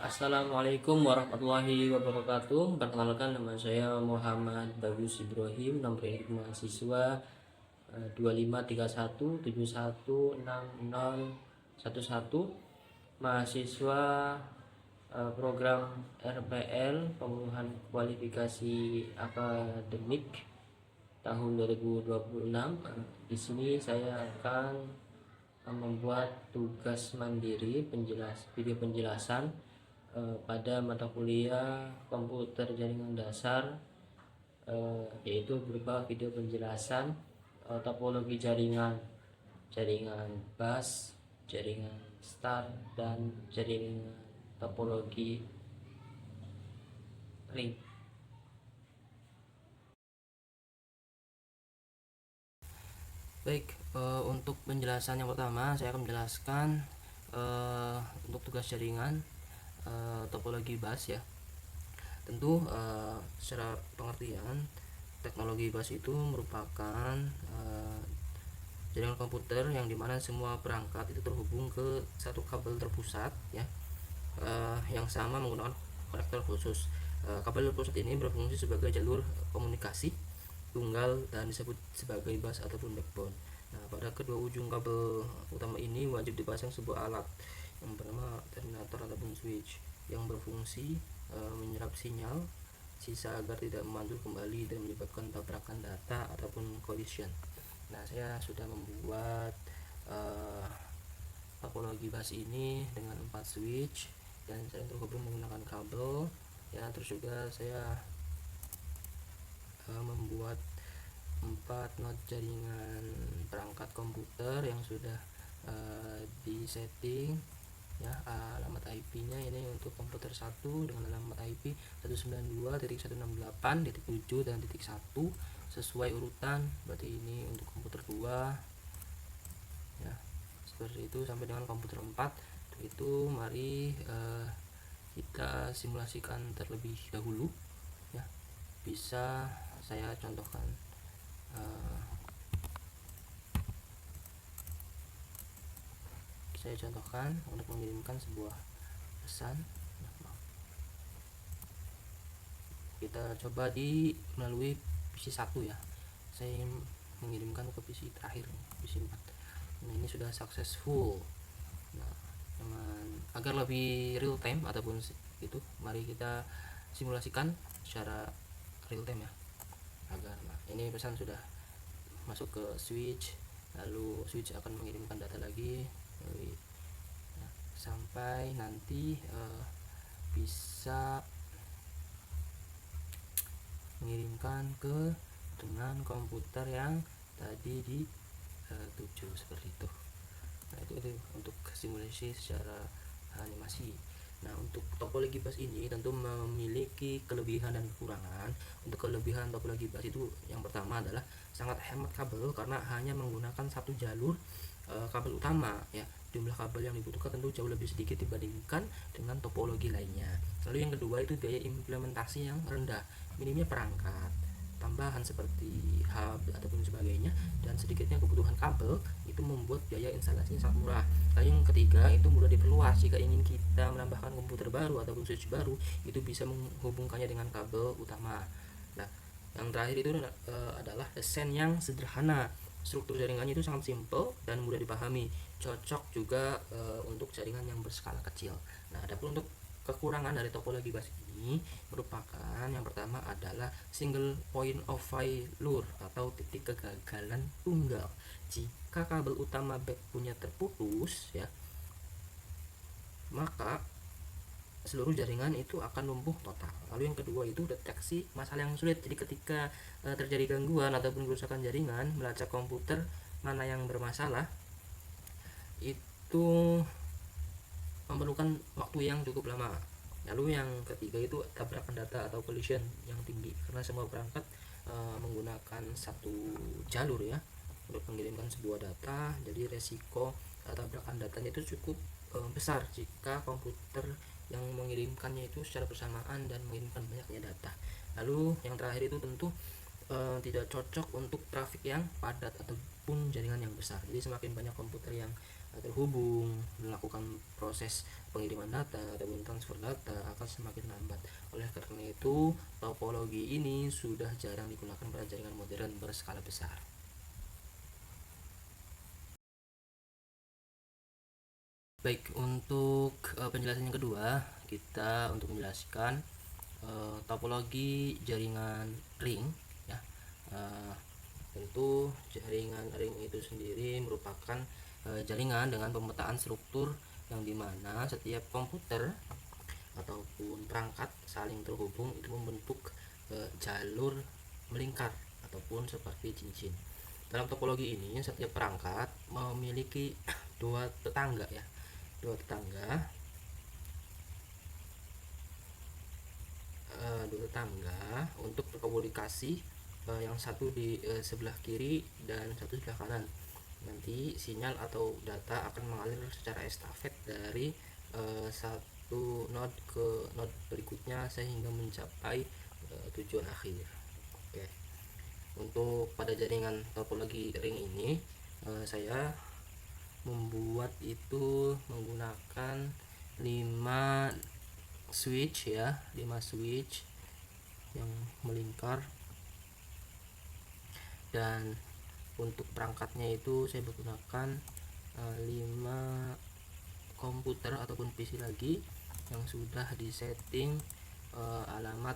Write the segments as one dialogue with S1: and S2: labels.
S1: Assalamualaikum warahmatullahi wabarakatuh. Perkenalkan, nama saya Muhammad Bagus Ibrahim, nomor induk mahasiswa 2531716011, mahasiswa program RPL Pemenuhan Kualifikasi Akademik tahun 2026. Di sini saya akan membuat tugas mandiri video penjelasan pada mata kuliah komputer jaringan dasar, yaitu berupa video penjelasan topologi jaringan bus, jaringan star, dan jaringan topologi ring. Baik, untuk penjelasan yang pertama saya akan menjelaskan untuk tugas jaringan topologi bus ya. Tentu secara pengertian, teknologi bus itu merupakan jaringan komputer yang dimana semua perangkat itu terhubung ke satu kabel terpusat ya, yang sama menggunakan konektor khusus. Kabel terpusat ini berfungsi sebagai jalur komunikasi tunggal dan disebut sebagai bus ataupun backbone. Nah, pada kedua ujung kabel utama ini wajib dipasang sebuah alat yang bernama terminator ataupun switch yang berfungsi menyerap sinyal sisa agar tidak memantul kembali dan menyebabkan tabrakan data ataupun collision. Nah, saya sudah membuat topologi bus ini dengan 4 switch dan saya terhubung menggunakan kabel ya. Terus juga saya membuat 4 not jaringan perangkat komputer yang sudah disetting ya. Alamat IP-nya ini untuk komputer 1 dengan alamat IP 192.168.7 dan titik 1 sesuai urutan. Berarti ini untuk komputer 2 ya, seperti itu sampai dengan komputer 4. Untuk itu mari kita simulasikan terlebih dahulu ya. Bisa saya contohkan untuk mengirimkan sebuah pesan. Kita coba melalui PC 1 ya. Saya ingin mengirimkan ke PC terakhir, PC 4. Nah, ini sudah successful. Nah, agar lebih real time ataupun itu, mari kita simulasikan secara real time ya. Ini pesan sudah masuk ke switch, lalu switch akan mengirimkan data lagi sampai nanti bisa mengirimkan ke dengan komputer yang tadi di tuju seperti itu. Nah, itu untuk simulasi secara animasi. Nah, untuk topologi bus ini tentu memiliki kelebihan dan kekurangan. Untuk kelebihan topologi bus itu yang pertama adalah sangat hemat kabel karena hanya menggunakan satu jalur kabel utama ya. Jumlah kabel yang dibutuhkan tentu jauh lebih sedikit dibandingkan dengan topologi lainnya. Lalu yang kedua itu biaya implementasi yang rendah, minimnya perangkat tambahan seperti hub ataupun sebagainya, dan sedikitnya kebutuhan kabel itu membuat biaya instalasinya sangat murah. Lalu yang ketiga itu mudah diperluas. Jika ingin kita menambahkan komputer baru ataupun switch baru, itu bisa menghubungkannya dengan kabel utama. Nah, yang terakhir itu adalah desain yang sederhana. Struktur jaringannya itu sangat simple dan mudah dipahami, cocok juga untuk jaringan yang berskala kecil. Nah, adapun untuk kekurangan dari topologi bus ini merupakan yang pertama adalah single point of failure atau titik kegagalan tunggal. Jika kabel utama backbone-nya terputus ya, maka seluruh jaringan itu akan lumpuh total. Lalu yang kedua itu deteksi masalah yang sulit. Jadi ketika terjadi gangguan ataupun kerusakan jaringan, melacak komputer mana yang bermasalah itu memerlukan waktu yang cukup lama. Lalu yang ketiga itu tabrakan data atau collision yang tinggi karena semua perangkat menggunakan satu jalur ya untuk mengirimkan sebuah data. Jadi resiko tabrakan datanya itu cukup besar jika komputer yang mengirimkannya itu secara bersamaan dan mengirimkan banyaknya data. Lalu yang terakhir itu tentu tidak cocok untuk trafik yang padat ataupun jaringan yang besar. Jadi semakin banyak komputer yang terhubung, melakukan proses pengiriman data ataupun transfer data akan semakin lambat. Oleh karena itu, topologi ini sudah jarang digunakan pada jaringan modern berskala besar. Baik, untuk penjelasan yang kedua, kita untuk menjelaskan topologi jaringan ring ya. Tentu jaringan ring itu sendiri merupakan jaringan dengan pemetaan struktur yang dimana setiap komputer ataupun perangkat saling terhubung itu membentuk jalur melingkar ataupun seperti cincin. Dalam topologi ini setiap perangkat memiliki dua tetangga ya, dua tetangga untuk berkomunikasi, yang satu di sebelah kiri dan satu sebelah kanan. Nanti sinyal atau data akan mengalir secara estafet dari satu node ke node berikutnya sehingga mencapai tujuan akhir. Oke. Untuk pada jaringan topologi ring ini, saya membuat itu menggunakan 5 switch ya, 5 switch yang melingkar, dan untuk perangkatnya itu saya menggunakan 5 komputer ataupun PC lagi yang sudah disetting alamat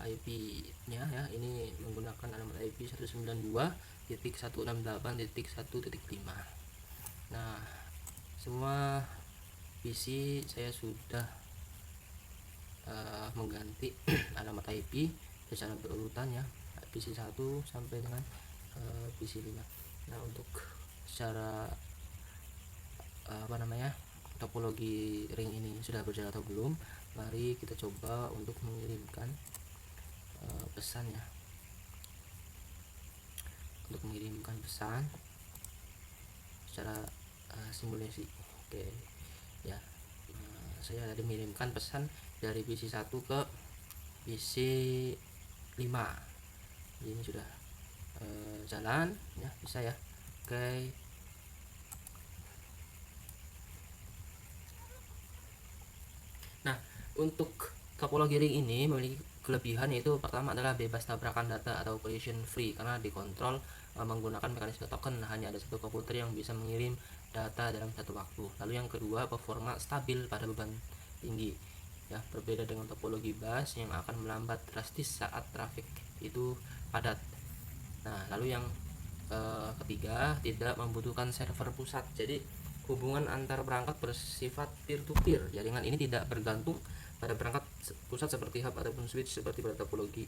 S1: IP-nya ya. Ini menggunakan alamat IP 192.168.1.5. Nah, semua PC saya sudah mengganti alamat IP secara berurutan ya, PC 1 sampai dengan PC 5. Nah, untuk secara topologi ring ini sudah berjalan atau belum, mari kita coba untuk mengirimkan pesan ya, untuk mengirimkan pesan secara simulasi. Oke ya, saya tadi mengirimkan pesan dari PC 1 ke PC 5. Ini sudah jalan ya, bisa ya. Oke. Nah, untuk topologi ring ini memiliki kelebihan, yaitu pertama adalah bebas tabrakan data atau collision free karena dikontrol menggunakan mekanisme token. Hanya ada satu komputer yang bisa mengirim data dalam satu waktu. Lalu yang kedua, performa stabil pada beban tinggi ya, berbeda dengan topologi bus yang akan melambat drastis saat traffic itu padat. Nah, lalu yang ketiga, tidak membutuhkan server pusat. Jadi hubungan antar perangkat bersifat peer to peer. Jaringan ini tidak bergantung pada perangkat pusat seperti hub ataupun switch seperti pada topologi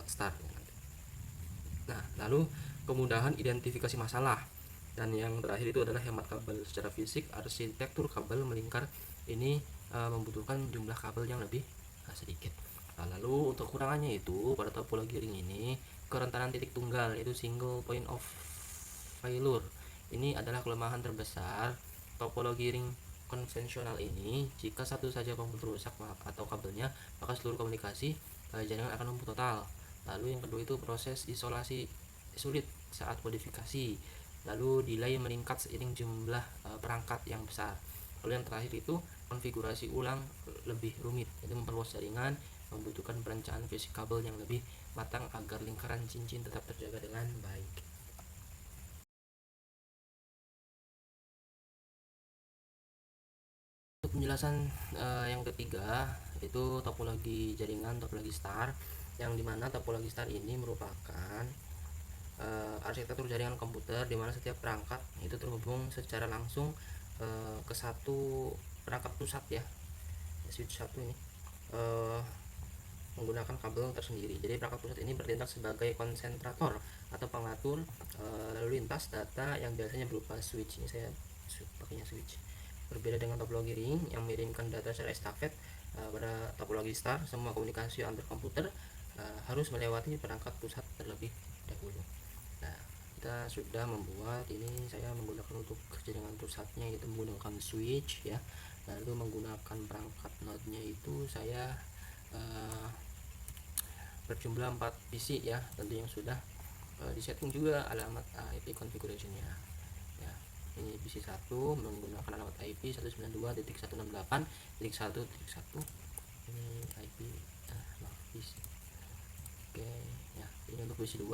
S1: star. Nah, lalu kemudahan identifikasi masalah. Dan yang terakhir itu adalah hemat kabel. Secara fisik, arsitektur kabel melingkar ini membutuhkan jumlah kabel yang lebih sedikit. Nah, lalu untuk kekurangannya itu pada topologi ring ini, kerentanan titik tunggal yaitu single point of failure. Ini adalah kelemahan terbesar topologi ring konvensional ini. Jika satu saja komputer rusak atau kabelnya, maka seluruh komunikasi jaringan akan lumpuh total. Lalu yang kedua itu proses isolasi sulit saat modifikasi. Lalu delay meningkat seiring jumlah perangkat yang besar. Lalu yang terakhir itu konfigurasi ulang lebih rumit, itu memperluas jaringan, membutuhkan perencanaan fisik kabel yang lebih matang agar lingkaran cincin tetap terjaga dengan baik. Untuk penjelasan yang ketiga itu topologi jaringan, topologi star, yang dimana topologi star ini merupakan arsitektur jaringan komputer di mana setiap perangkat itu terhubung secara langsung ke satu perangkat pusat ya, switch satu ini menggunakan kabel tersendiri. Jadi perangkat pusat ini bertindak sebagai konsentrator atau pengatur lalu lintas data yang biasanya berupa switch. Ini saya pakainya switch. Berbeda dengan topologi ring yang mengirimkan data secara estafet, pada topologi star semua komunikasi antar komputer harus melewati perangkat pusat terlebih dahulu. Nah, kita sudah membuat ini, saya menggunakan untuk jaringan pusatnya itu menggunakan switch ya. Lalu menggunakan perangkat node-nya itu saya berjumlah 4 PC ya, tentu yang sudah disetting juga alamat IP configuration-nya ya. ini PC1 menggunakan alamat IP 192.168.1.1. Ini IP PC. Oke ya, ini untuk PC2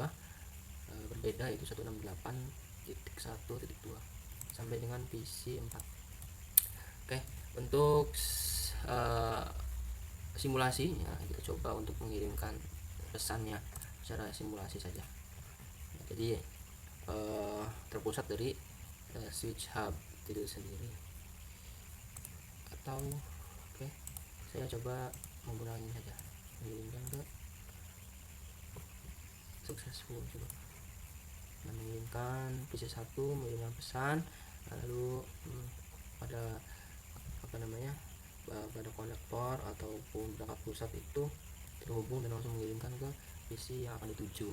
S1: berbeda, yaitu 168.1.2 sampai dengan PC4. Oke, untuk simulasi ya, kita coba untuk mengirimkan pesannya secara simulasi saja. Jadi terpusat dari switch hub itu sendiri, atau oke, saya coba menggunakan ini saja, mengirimkan ke successful. Coba mengirimkan PC1 mengirimkan pesan, lalu pada pada konektor ataupun perangkat pusat itu terhubung dan langsung mengirimkan ke PC yang akan dituju.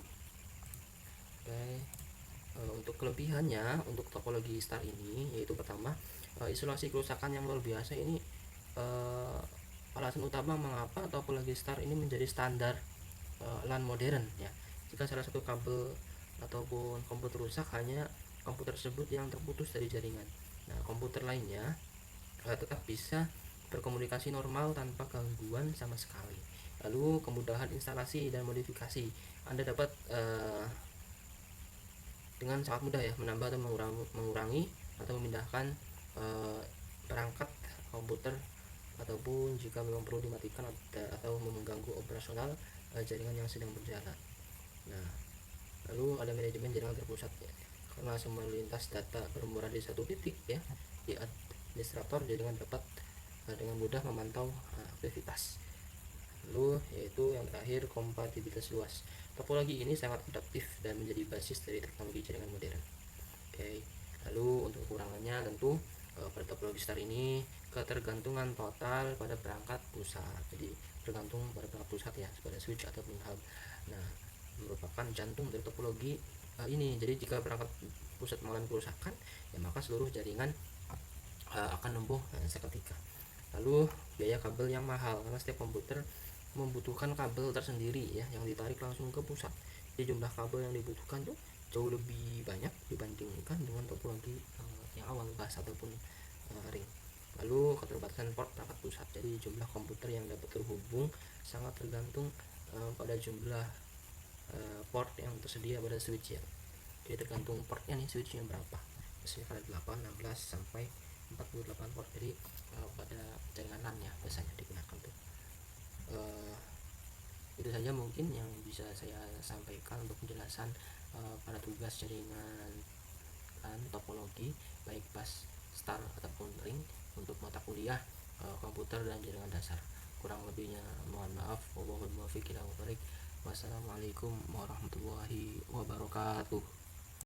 S1: Oke, untuk kelebihannya untuk topologi STAR ini yaitu pertama, isolasi kerusakan yang luar biasa. Ini alasan utama mengapa topologi STAR ini menjadi standar LAN modern ya. Jika salah satu kabel ataupun komputer rusak, hanya komputer tersebut yang terputus dari jaringan. Nah, komputer lainnya tetap bisa berkomunikasi normal tanpa gangguan sama sekali. Lalu kemudahan instalasi dan modifikasi, Anda dapat dengan sangat mudah ya menambah atau mengurangi atau memindahkan perangkat komputer, ataupun jika memang perlu dimatikan atau mengganggu operasional jaringan yang sedang berjalan. Nah, lalu ada manajemen jaringan terpusat ya, karena semua lintas data bermuara di satu titik ya, di administrator jaringan dapat dengan mudah memantau aktivitas. Lalu yaitu yang terakhir, kompatibilitas luas. Topologi ini sangat adaptif dan menjadi basis dari teknologi jaringan modern. Oke, lalu untuk kekurangannya tentu pada topologi STAR ini ketergantungan total pada perangkat pusat. Jadi bergantung pada perangkat pusat ya, pada switch ataupun hub. Nah, merupakan jantung dari topologi ini. Jadi jika perangkat pusat mengalami kerusakan ya, maka seluruh jaringan akan lumpuh seketika. Lalu biaya kabel yang mahal, karena setiap komputer membutuhkan kabel tersendiri ya, yang ditarik langsung ke pusat. Jadi jumlah kabel yang dibutuhkan tuh jauh lebih banyak dibandingkan dengan topologi yang awal bahas ataupun ring. Lalu keterbatasan port perangkat pusat, jadi jumlah komputer yang dapat terhubung sangat tergantung pada jumlah port yang tersedia pada switch ya. Jadi tergantung portnya nih, switchnya berapa, misalnya ada 8, 16 sampai 48 port. Jadi pada jaringan LAN ya biasanya digunakan tuh. Itu saja mungkin yang bisa saya sampaikan untuk penjelasan pada tugas jaringan LAN topologi baik bus STAR ataupun ring untuk mata kuliah komputer dan jaringan dasar. Kurang lebihnya mohon maaf. Wassalamualaikum warahmatullahi wabarakatuh.